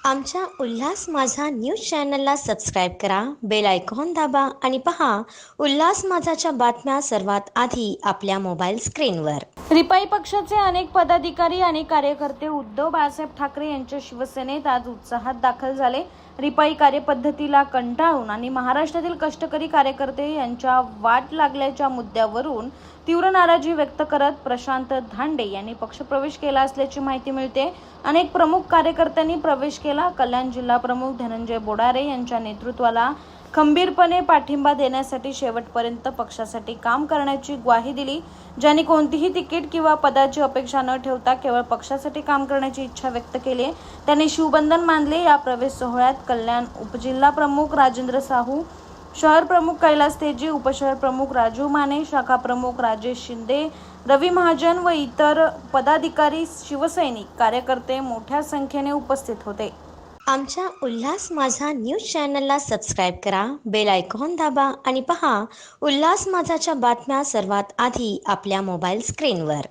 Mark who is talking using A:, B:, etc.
A: आमच्या उल्हास माझा न्यूज चॅनलला सबस्क्राईब करा, बेल आयकॉन दाबा आणि पहा उल्हास माझाच्या बातम्या सर्वात आधी आपल्या मोबाईल स्क्रीनवर।
B: रिपाई पक्षाचे अनेक पदाधिकारी आणि कार्यकर्ते उद्धव बाळासाहेब ठाकरे यांच्या शिवसेनेत आज उत्साहात दाखल झाले। रिपाई कार्यपद्धतीला कंटाळून आणि महाराष्ट्रातील कष्टकरी कार्यकर्ते यांच्या वाट लागल्याच्या मुद्द्यावरून तीव्र नाराजी व्यक्त करत प्रशांत धांडे यांनी पक्षप्रवेश केला असल्याची माहिती मिळते। अनेक प्रमुख कार्यकर्त्यांनी प्रवेश केला। कल्याण जिल्हा प्रमुख धनंजय बोडारे यांच्या नेतृत्वाला खंबीरपणे पाठिंबा देण्यासाठी शेवटपर्यंत पक्षासाठी काम करण्याची ग्वाही दिली। ज्यांनी कोणतीही तिकीट किंवा पदाची अपेक्षा न ठेवता केवळ पक्षासाठी काम करण्याची इच्छा व्यक्त केली, त्यांनी शिवबंधन मानले। या प्रवेश सोहळ्यात कल्याण उपजिल्हा प्रमुख राजेंद्र साहू, शहर प्रमुख कैलास तेजी, उपशहर प्रमुख राजू माने, शाखा प्रमुख राजेश शिंदे, रवी महाजन व इतर पदाधिकारी, शिवसैनिक, कार्यकर्ते मोठ्या संख्येने उपस्थित होते।
A: आमच्या उल्हास माझा न्यूज चॅनलला सबस्क्राईब करा, बेल आयकॉन दाबा आणि पहा उल्हास माझाच्या बातम्या सर्वात आधी आपल्या मोबाईल स्क्रीनवर।